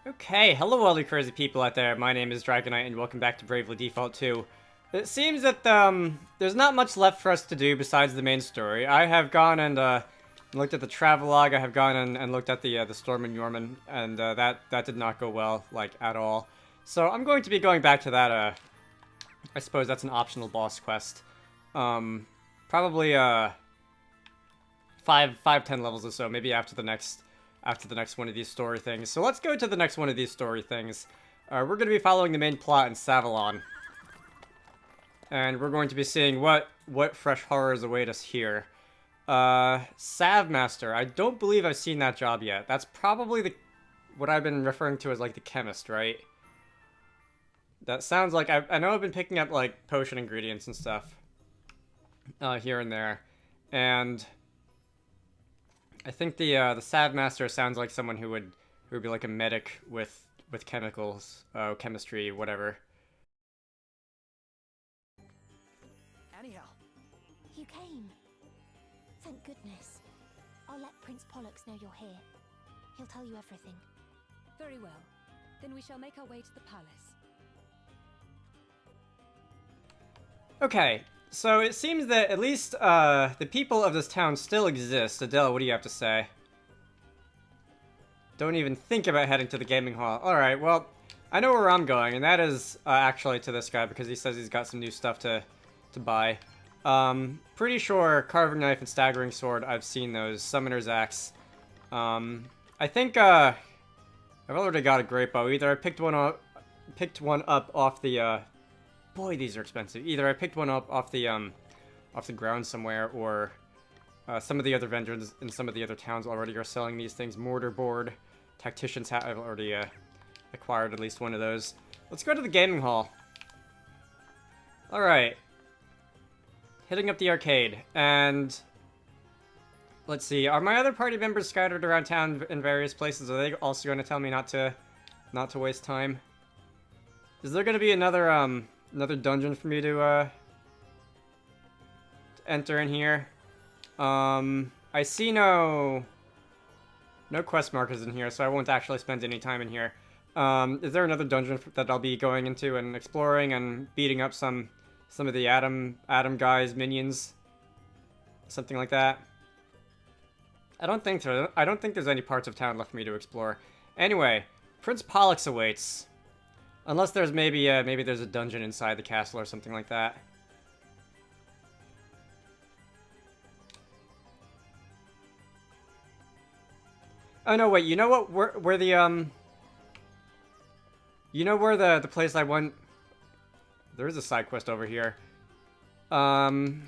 Okay, hello all you crazy people out there. My name is Dragonite and welcome back to Bravely Default 2. It seems that there's not much left for us to do besides the main story. I have gone and looked at the travelogue. I have gone and looked at the Storm and Yorman, and that did not go well, like, at all. So I'm going to be going back to that, I suppose that's an optional boss quest. Probably 10 levels or so, maybe after the next one of these story things. So let's go to the next one of these story things. We're going to be following the main plot in Savalon. And we're going to be seeing what fresh horrors await us here. Savmaster. I don't believe I've seen that job yet. That's probably what I've been referring to as, like, the chemist, right? That sounds like... I know I've been picking up, like, potion ingredients and stuff. Here and there. And... I think the Savmaster sounds like someone who would be like a medic with chemicals, chemistry, whatever. Anyhow, You came. Thank goodness. I'll let Prince Pollux know you're here. He'll tell you everything. Very well. Then we shall make our way to the palace. Okay, so it seems that at least the people of this town still exist. Adele, what do you have to say? Don't even think about heading to the gaming hall. Alright, well, I know where I'm going, and that is actually to this guy because he says he's got some new stuff to buy. Pretty sure Carving Knife and Staggering Sword, I've seen those. Summoner's Axe. I think I've already got a great bow. Either I picked one up off the boy, these are expensive. Either I picked one up off the ground somewhere, or some of the other vendors in some of the other towns already are selling these things. Mortar board, Tactician's Hat, I've already acquired at least one of those. Let's go to the gaming hall. Alright. Hitting up the arcade, and... let's see, are my other party members scattered around town in various places? Are they also going to tell me not to waste time? Is there going to be another dungeon for me to enter in here? I see no quest markers in here, so I won't actually spend any time in here. Is there another dungeon that I'll be going into and exploring and beating up some of the Adam guys, minions? Something like that? I don't think so. I don't think there's any parts of town left for me to explore. Anyway, Prince Pollux awaits. Unless there's maybe there's a dungeon inside the castle or something like that. Oh no, wait, you know what? Where the you know where the place I went? There is a side quest over here. Fluttery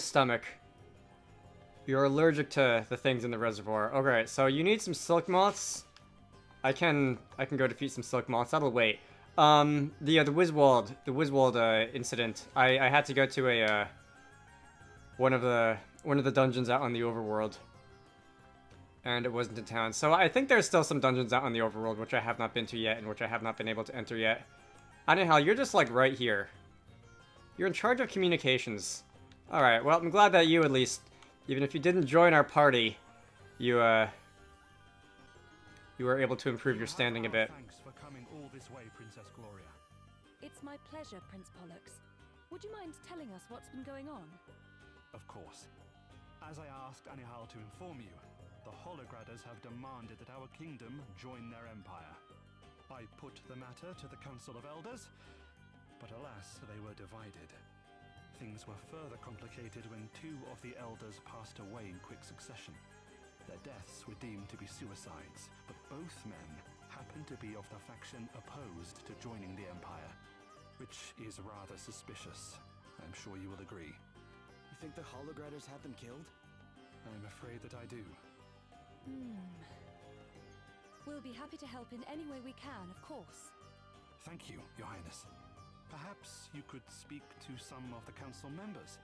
stomach. You're allergic to the things in the reservoir. Okay, so you need some silk moths. I can go defeat some silk moths. That'll wait. The Wiswald incident. I had to go to a one of the dungeons out on the overworld, and it wasn't in town. So I think there's still some dungeons out on the overworld which I have not been to yet and which I have not been able to enter yet. Anyhow, you're just like right here. You're in charge of communications. All right. Well, I'm glad that you at least, even if you didn't join our party, you were able to improve your standing a bit. Thanks for coming all this way, Princess Gloria. It's my pleasure, Prince Pollux. Would you mind telling us what's been going on? Of course. As I asked Anihal to inform you, the Holograders have demanded that our kingdom join their empire. I put the matter to the Council of Elders, but alas, they were divided. Things were further complicated when two of the elders passed away in quick succession. Their deaths were deemed to be suicides, but both men happened to be of the faction opposed to joining the Empire, which is rather suspicious. I'm sure you will agree. you think the Holograders had them killed? I'm afraid that I do. We'll be happy to help in any way we can, of course. Thank you, Your Highness. Perhaps you could speak to some of the council members.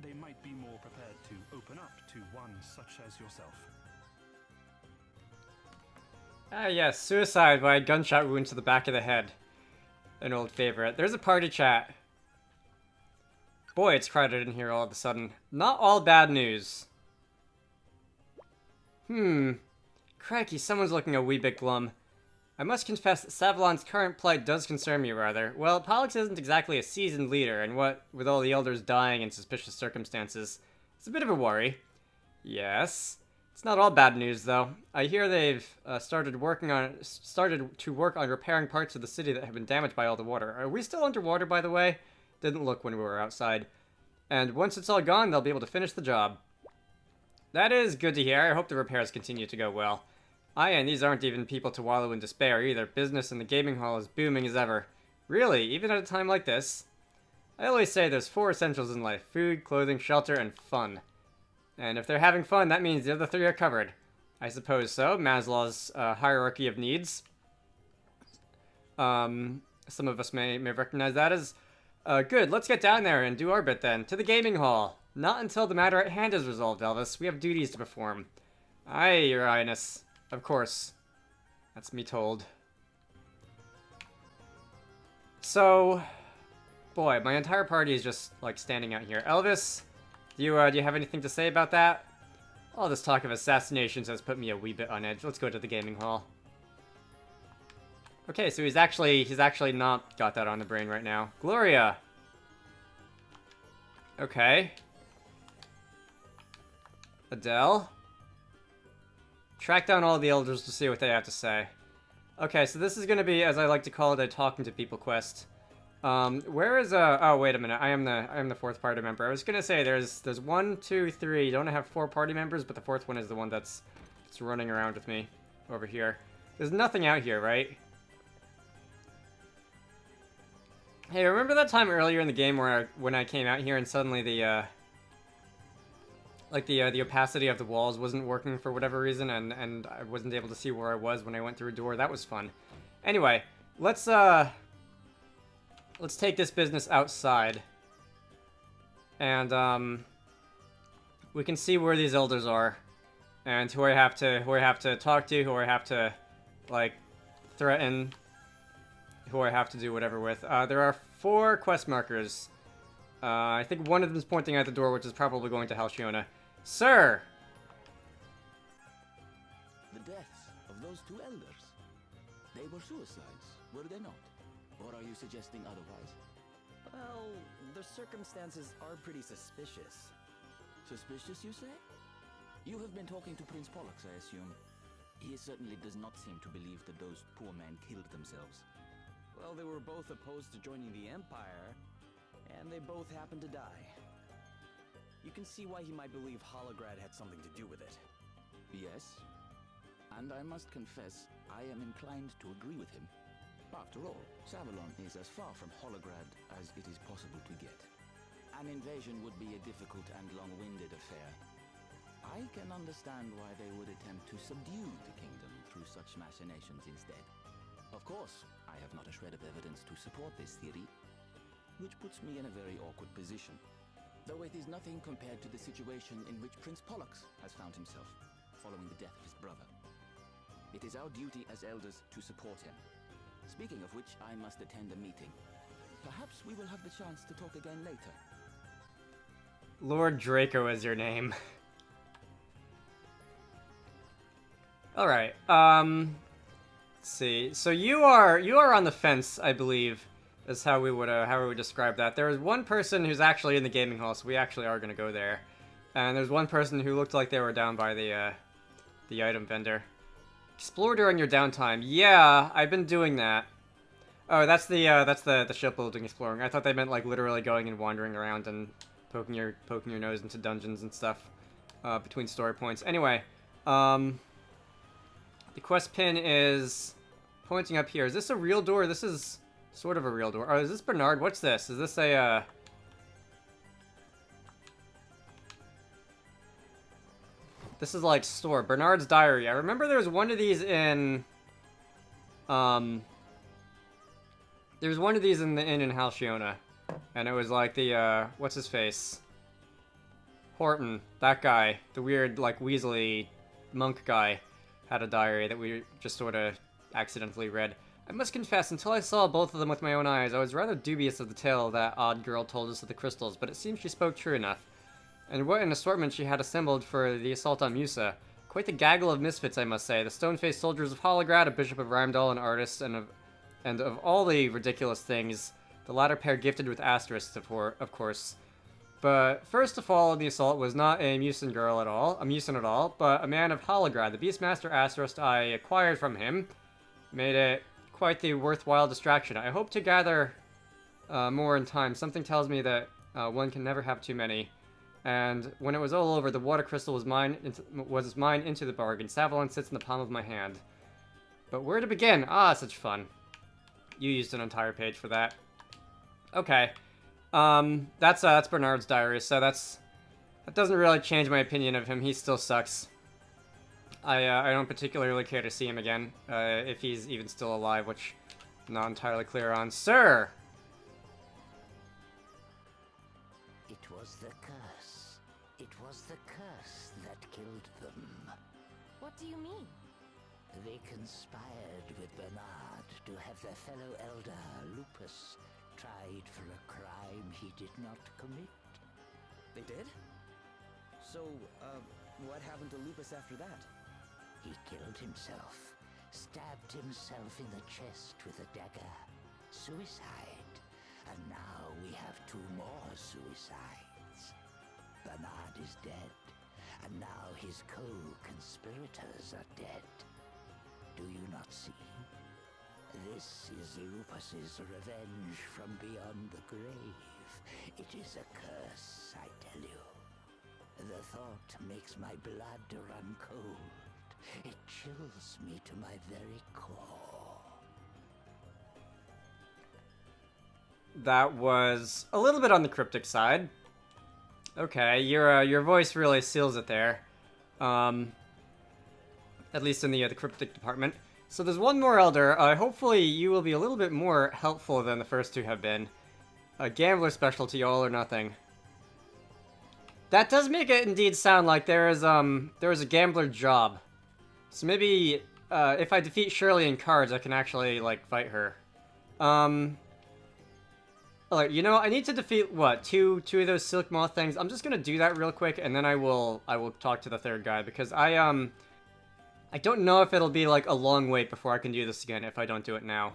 They might be more prepared to open up to one such as yourself. Ah yes, suicide by a gunshot wound to the back of the head. An old favorite. There's a party chat. Boy, it's crowded in here all of a sudden. Not all bad news. Crikey, someone's looking a wee bit glum. I must confess that Savlon's current plight does concern me rather. Well, Pollux isn't exactly a seasoned leader, and what with all the elders dying in suspicious circumstances, it's a bit of a worry. Yes. It's not all bad news, though. I hear they've started to work on repairing parts of the city that have been damaged by all the water. Are we still underwater, by the way? Didn't look when we were outside. And once it's all gone, they'll be able to finish the job. That is good to hear. I hope the repairs continue to go well. Aye, and these aren't even people to wallow in despair either. Business in the gaming hall is booming as ever. Really, even at a time like this? I always say there's 4 essentials in life: food, clothing, shelter, and fun. And if they're having fun, that means the other 3 are covered. I suppose so. Maslow's hierarchy of needs. Some of us may recognize that as good. Let's get down there and do our bit then. To the gaming hall. Not until the matter at hand is resolved, Elvis. We have duties to perform. Aye, Your Highness. Of course. That's me told. So, boy, my entire party is just, like, standing out here. Elvis, do you have anything to say about that? All this talk of assassinations has put me a wee bit on edge. Let's go to the gaming hall. Okay, so he's actually not got that on the brain right now. Gloria! Okay. Adele? Track down all the elders to see what they have to say. Okay, so this is gonna be, as I like to call it, a talking to people quest. Where is oh wait a minute, I am the 4th party member. I was gonna say there's 1, 2, 3. Don't have 4 party members, but the 4th one is the one that's running around with me over here. There's nothing out here, right? Hey, remember that time earlier in the game where when I came out here and suddenly the the opacity of the walls wasn't working for whatever reason, and I wasn't able to see where I was when I went through a door? That was fun. Anyway, let's take this business outside, and we can see where these elders are, and who I have to talk to, who I have to like threaten, who I have to do whatever with. There are 4 quest markers. I think one of them is pointing at the door, which is probably going to Halcyona. Sir! The deaths of those 2 elders. They were suicides, were they not? Or are you suggesting otherwise? Well, the circumstances are pretty suspicious. Suspicious, you say? You have been talking to Prince Pollux, I assume. He certainly does not seem to believe that those poor men killed themselves. Well, they were both opposed to joining the Empire, and they both happened to die. You can see why he might believe Holograd had something to do with it. Yes, and I must confess, I am inclined to agree with him. After all, Savalon is as far from Holograd as it is possible to get. An invasion would be a difficult and long-winded affair. I can understand why they would attempt to subdue the kingdom through such machinations instead. Of course, I have not a shred of evidence to support this theory, which puts me in a very awkward position. Though it is nothing compared to the situation in which Prince Pollux has found himself, following the death of his brother. It is our duty as elders to support him. Speaking of which, I must attend a meeting. Perhaps we will have the chance to talk again later. Lord Draco is your name. Alright, let's see. So you are on the fence, I believe, is how we would describe that. There is one person who's actually in the gaming hall, so we actually are gonna go there. And there's one person who looked like they were down by the item vendor. Explore during your downtime. Yeah, I've been doing that. Oh, that's the shipbuilding exploring. I thought they meant like literally going and wandering around and poking your nose into dungeons and stuff between story points. Anyway, the quest pin is pointing up here. Is this a real door? This is sort of a real door. Oh, is this Bernard? What's this? Is this a This is like store. Bernard's diary. I remember there was one of these in there's one of these in the inn in Halcyona. And it was like the what's his face? Horton, that guy, the weird like Weasley monk guy, had a diary that we just sort of accidentally read. I must confess, until I saw both of them with my own eyes, I was rather dubious of the tale that odd girl told us of the crystals, but it seems she spoke true enough. And what an assortment she had assembled for the assault on Musa. Quite the gaggle of misfits, I must say. The stone-faced soldiers of Holograd, a bishop of Rheimdall, an artist, and of all the ridiculous things, the latter pair gifted with asterisks, of course. But first to fall in the assault was not a Musin at all, but a man of Holograd. The Beastmaster asterisk I acquired from him made it quite the worthwhile distraction. I hope to gather more in time. Something tells me that one can never have too many. And when it was all over, the water crystal was mine into the bargain. Savalon sits in the palm of my hand. But where to begin? Ah, such fun. You used an entire page for that. Okay. That's Bernard's diary, so that doesn't really change my opinion of him. He still sucks. I don't particularly care to see him again, if he's even still alive, which I'm not entirely clear on. Sir! It was the curse. It was the curse that killed them. What do you mean? They conspired with Bernard to have their fellow elder, Lupus, tried for a crime he did not commit. They did? So, what happened to Lupus after that? He killed himself, stabbed himself in the chest with a dagger. Suicide. And now we have 2 more suicides. Bernard is dead, and now his co-conspirators are dead. Do you not see? This is Lupus's revenge from beyond the grave. It is a curse, I tell you. The thought makes my blood run cold. It chills me to my very core. That was a little bit on the cryptic side. Okay, your voice really seals it there. At least in the cryptic department. So there's one more elder. Hopefully you will be a little bit more helpful than the first 2 have been. A gambler specialty, all or nothing. That does make it indeed sound like there is a gambler job. So maybe if I defeat Shirley in cards, I can actually like fight her. Alright, you know, I need to defeat what, two of those silk moth things. I'm just gonna do that real quick, and then I will talk to the third guy, because I don't know if it'll be like a long wait before I can do this again if I don't do it now.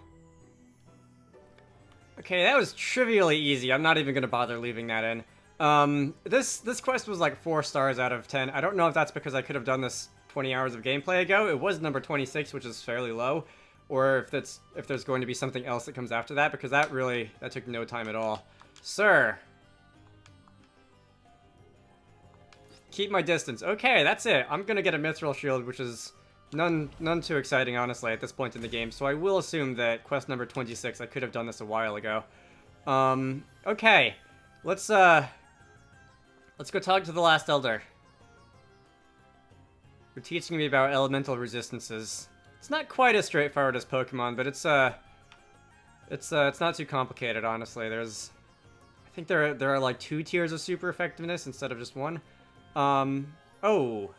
Okay, that was trivially easy. I'm not even gonna bother leaving that in. This quest was like 4 stars out of 10. I don't know if that's because I could have done this 20 hours of gameplay ago. It was number 26, which is fairly low. Or if there's going to be something else that comes after that, because that took no time at all. Sir! Keep my distance. Okay, that's it. I'm gonna get a Mithril Shield, which is none too exciting, honestly, at this point in the game. So I will assume that quest number 26, I could have done this a while ago. Okay. Let's go talk to the last elder. You're teaching me about elemental resistances. It's not quite as straightforward as Pokemon, but it's not too complicated, honestly. I think there are like 2 tiers of super effectiveness instead of just 1. Oh.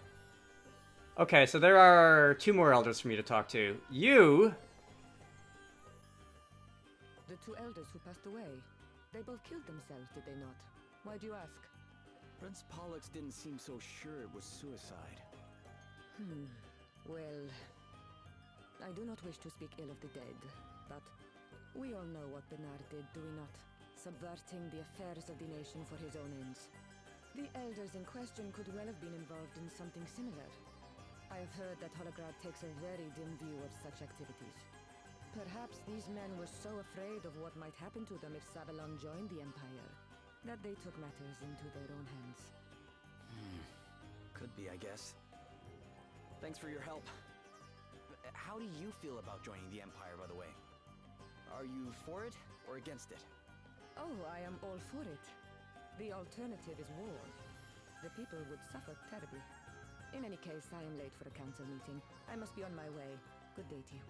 Okay, so there are 2 more elders for me to talk to. You... The 2 elders who passed away, they both killed themselves, did they not? Why do you ask? Prince Pollux didn't seem so sure it was suicide. Well... I do not wish to speak ill of the dead, but we all know what Bernard did, do we not? Subverting the affairs of the nation for his own ends. The elders in question could well have been involved in something similar. I have heard that Holograd takes a very dim view of such activities. Perhaps these men were so afraid of what might happen to them if Savalon joined the Empire, that they took matters into their own hands. Could be, I guess. Thanks for your help. How do you feel about joining the Empire, by the way? Are you for it or against it? Oh, I am all for it. The alternative is war. The people would suffer terribly. In any case, I am late for a council meeting. I must be on my way. Good day to you.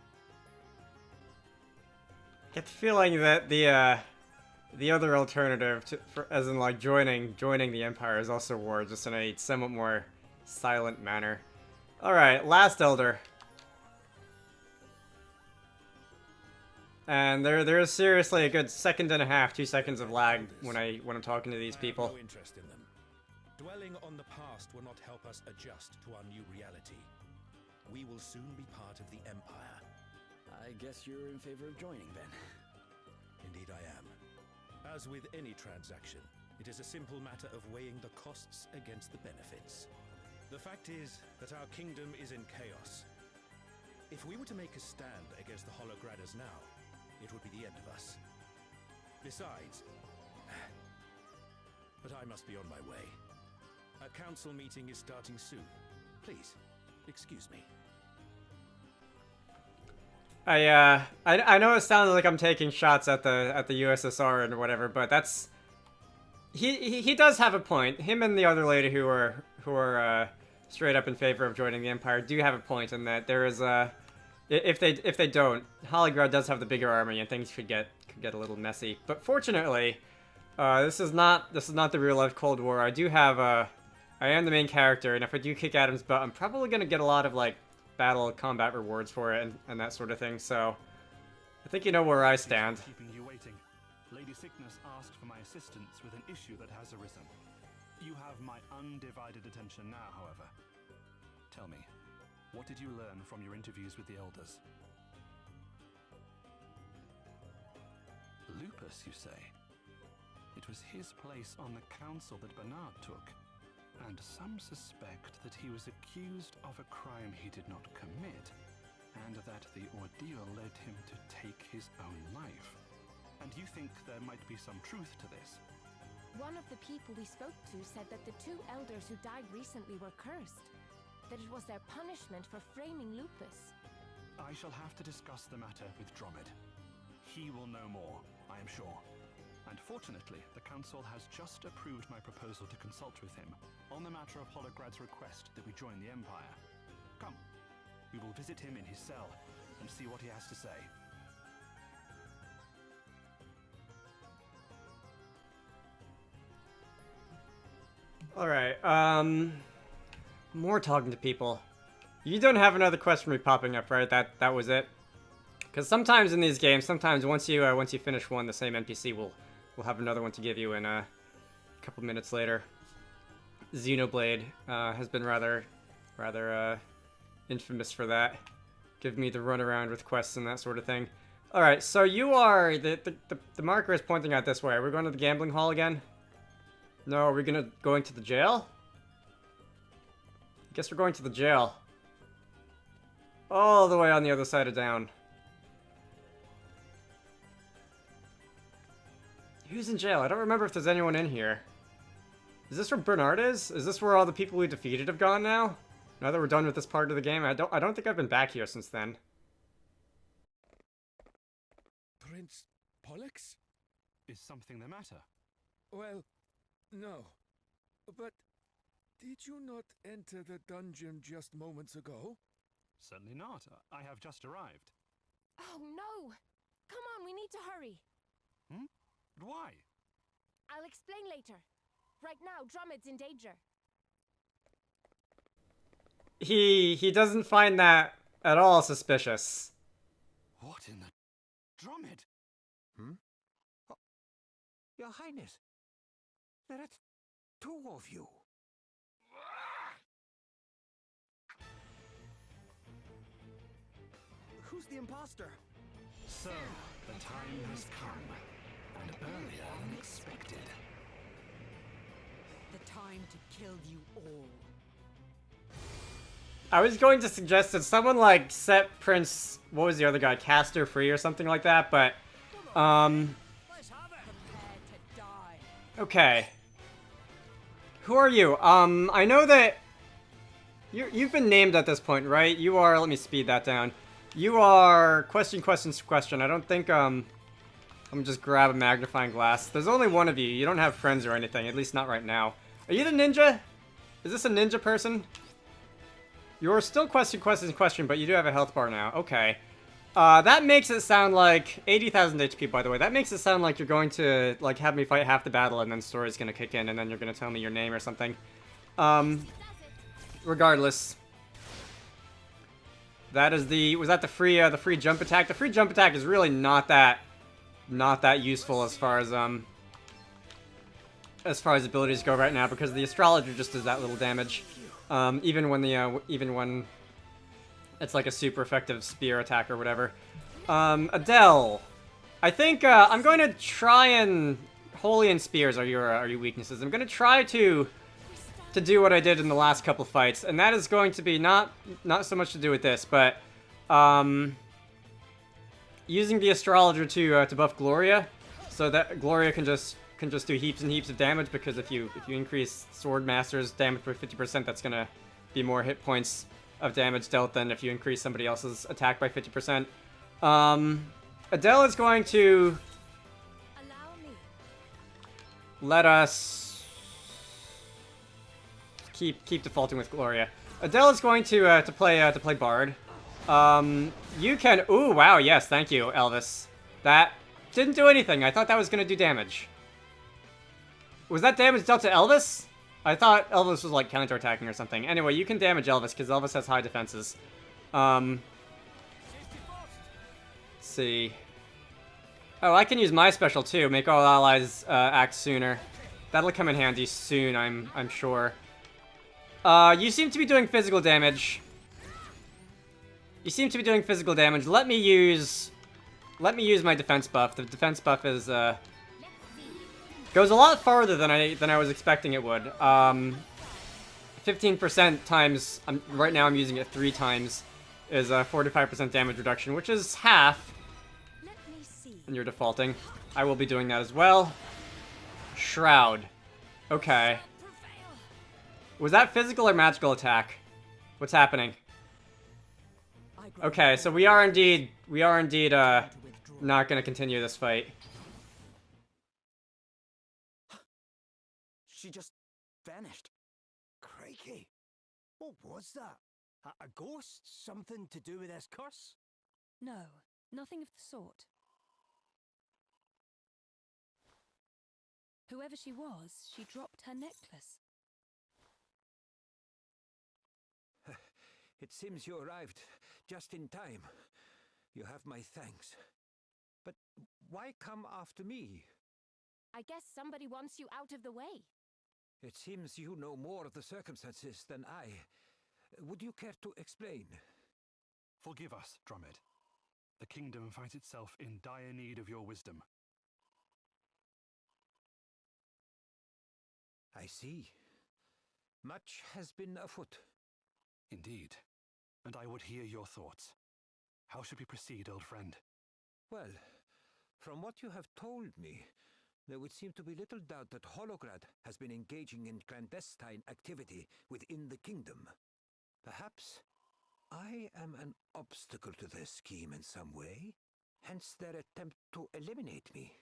I get the feeling that the other alternative, as in like joining the Empire, is also war, just in a somewhat more silent manner. Alright, last elder. And there is seriously a good 1.5 seconds, 2 seconds of lag when I'm talking to these people. No interest in them. Dwelling on the past will not help us adjust to our new reality. We will soon be part of the Empire. I guess you're in favor of joining, then. Indeed I am. As with any transaction, it is a simple matter of weighing the costs against the benefits. The fact is that our kingdom is in chaos. If we were to make a stand against the Hologradders now, it would be the end of us. Besides... But I must be on my way. A council meeting is starting soon. Please, excuse me. I know it sounds like I'm taking shots at the USSR and whatever, but that's he does have a point. Him and the other lady who are straight up in favor of joining the Empire do have a point in that there is if they don't, Holograd does have the bigger army and things could get a little messy. But fortunately, this is not the real life Cold War. I do have I am the main character, and if I do kick Adam's butt, I'm probably gonna get a lot of like battle combat rewards for it and that sort of thing. So I think you know where I stand. Keeping you waiting. Lady Sickness asked for my assistance with an issue that has arisen. You have my undivided attention now, however. Tell me, what did you learn from your interviews with the elders? Lupus, you say? It was his place on the council that Bernard took, and some suspect that he was accused of a crime he did not commit, and that the ordeal led him to take his own life. And you think there might be some truth to this? One of the people we spoke to said that the two elders who died recently were cursed. That it was their punishment for framing Lupus. I shall have to discuss the matter with Dromid. He will know more, I am sure. And fortunately, the Council has just approved my proposal to consult with him on the matter of Holograd's request that we join the Empire. Come, we will visit him in his cell and see what he has to say. Alright, more talking to people. You don't have another quest for me popping up, right? That was it? Because sometimes in these games, once you finish one, the same NPC will have another one to give you in a couple minutes later. Xenoblade has been rather infamous for that. Give me the runaround with quests and that sort of thing. Alright, so you are... The marker is pointing out this way. Are we going to the gambling hall again? No, are we going to the jail? I guess we're going to the jail. All the way on the other side of town. Who's in jail? I don't remember if there's anyone in here. Is this where Bernard is? Is this where all the people we defeated have gone now? Now that we're done with this part of the game? I don't think I've been back here since then. Prince Pollux? Is something the matter? Well, no. But did you not enter the dungeon just moments ago? Certainly not. I have just arrived. Oh no! Come on, we need to hurry. Hmm? But why? I'll explain later. Right now, Dromid's in danger. He doesn't find that at all suspicious. What in the... Dromid? Hmm? Oh, Your Highness, there are two of you. Who's the imposter? So, the time has come, and earlier than expected. The time to kill you all. I was going to suggest that someone like set Prince, what was the other guy, Caster free or something like that, but Prepare to die. okay. Who are you? I know that you've been named at this point, right? You are, let me speed that down. You are question. I don't think I'm gonna just grab a magnifying glass. There's only one of you. You don't have friends or anything, at least not right now. Are you the ninja? Is this a ninja person? You're still question, but you do have a health bar now. Okay. That makes it sound like 80,000 HP, by the way. That makes it sound like you're going to like have me fight half the battle, and then story's gonna kick in, and then you're gonna tell me your name or something. Regardless, that is was that the free jump attack? The free jump attack is really not that useful as far as as far as abilities go right now because the astrologer just does that little damage. Even when it's like a super effective spear attack or whatever. Adele, I think I'm going to try and Holy and Spears are your weaknesses. I'm going to try to do what I did in the last couple fights, and that is going to be not so much to do with this, but using the astrologer to buff Gloria, so that Gloria can just do heaps and heaps of damage, because if you increase Sword Master's damage by 50%, that's gonna be more hit points of damage dealt than if you increase somebody else's attack by 50%. Adele is going to let us keep defaulting with Gloria. Adele is going to play Bard. You can. Ooh, wow, yes, thank you, Elvis. That didn't do anything. I thought that was gonna do damage. Was that damage dealt to Elvis? I thought Elvis was like counterattacking or something. Anyway, you can damage Elvis because Elvis has high defenses. Let's see. Oh, I can use my special too. Make all allies act sooner. That'll come in handy soon, I'm sure. You seem to be doing physical damage. Let me use my defense buff. The defense buff is goes a lot farther than I was expecting it would. 15% times. Right now I'm using it 3 times. Is 45% damage reduction, which is half. And you're defaulting. I will be doing that as well. Shroud. Okay. Was that physical or magical attack? What's happening? Okay, so we are indeed not gonna continue this fight. She just vanished. Crikey. What was that? A ghost? Something to do with this curse? No, nothing of the sort. Whoever she was, she dropped her necklace. It seems you arrived just in time. You have my thanks. But why come after me? I guess somebody wants you out of the way. It seems you know more of the circumstances than I. Would you care to explain? Forgive us, Dromid. The kingdom finds itself in dire need of your wisdom. I see. Much has been afoot. Indeed. And I would hear your thoughts. How should we proceed, old friend? Well, from what you have told me, there would seem to be little doubt that Holograd has been engaging in clandestine activity within the kingdom. Perhaps I am an obstacle to their scheme in some way, hence their attempt to eliminate me.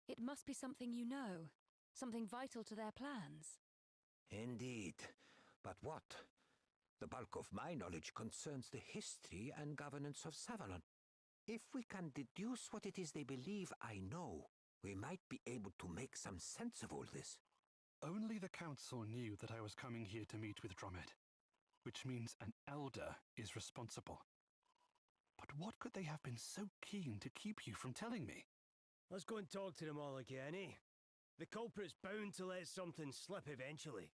It must be something you know, something vital to their plans. Indeed. But what? The bulk of my knowledge concerns the history and governance of Savalon. If we can deduce what it is they believe I know, we might be able to make some sense of all this. Only the council knew that I was coming here to meet with Dromid, which means an elder is responsible. But what could they have been so keen to keep you from telling me? Let's go and talk to them all again, eh? The culprit's bound to let something slip eventually.